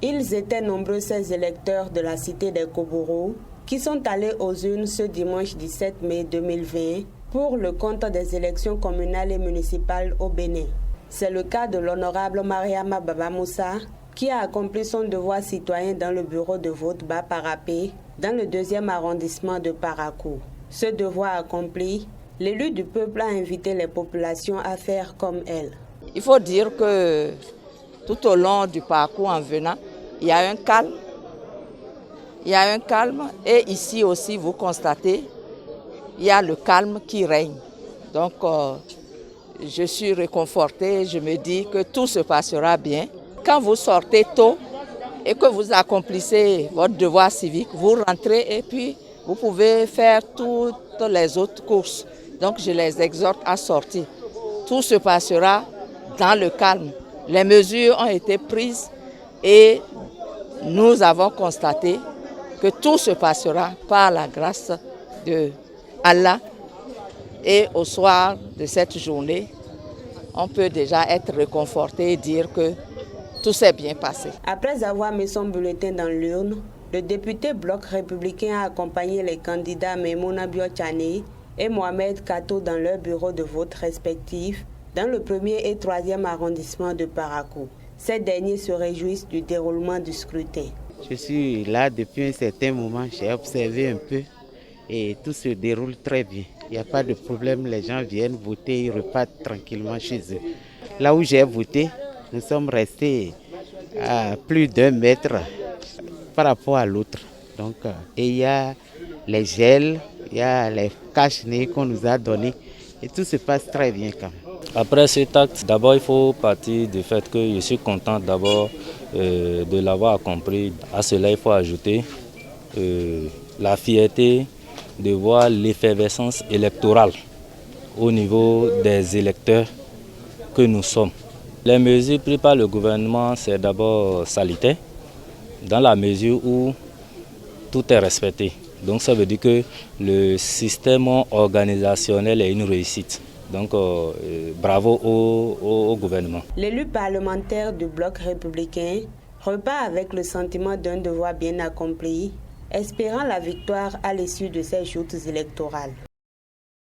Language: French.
Ils étaient nombreux ces électeurs de la cité des Kobourou qui sont allés aux urnes ce dimanche 17 mai 2020 pour le compte des élections communales et municipales au Bénin. C'est le cas de l'honorable Mariama Baba Moussa qui a accompli son devoir citoyen dans le bureau de vote Bas-Parapé dans le 2e arrondissement de Parakou. Ce devoir accompli, l'élu du peuple a invité les populations à faire comme elle. Il faut dire que tout au long du parcours en venant, il y a un calme. Il y a un calme et ici aussi, vous constatez, il y a le calme qui règne. Donc, je suis réconfortée, je me dis que tout se passera bien. Quand vous sortez tôt et que vous accomplissez votre devoir civique, vous rentrez et puis vous pouvez faire toutes les autres courses. Donc, je les exhorte à sortir. Tout se passera dans le calme. Les mesures ont été prises et nous avons constaté que tout se passera par la grâce de Allah. Et au soir de cette journée, on peut déjà être réconforté et dire que tout s'est bien passé. Après avoir mis son bulletin dans l'urne, le député Bloc républicain a accompagné les candidats Memouna Biochane et Mohamed Kato dans leur bureau de vote respectifs dans le 1er et 3e arrondissement de Parakou. Ces derniers se réjouissent du déroulement du scrutin. Je suis là depuis un certain moment, j'ai observé un peu et tout se déroule très bien. Il n'y a pas de problème, les gens viennent voter, ils repartent tranquillement chez eux. Là où j'ai voté, nous sommes restés à plus d'1 mètre par rapport à l'autre. Donc, et il y a les gels, il y a les cache-nez qu'on nous a donnés et tout se passe très bien quand même. Après cet acte, d'abord il faut partir du fait que je suis content d'abord de l'avoir compris. À cela il faut ajouter la fierté de voir l'effervescence électorale au niveau des électeurs que nous sommes. Les mesures prises par le gouvernement, c'est d'abord salutaire, dans la mesure où tout est respecté. Donc ça veut dire que le système organisationnel est une réussite. Donc bravo au gouvernement. L'élu parlementaire du Bloc républicain repart avec le sentiment d'un devoir bien accompli, espérant la victoire à l'issue de ces joutes électorales.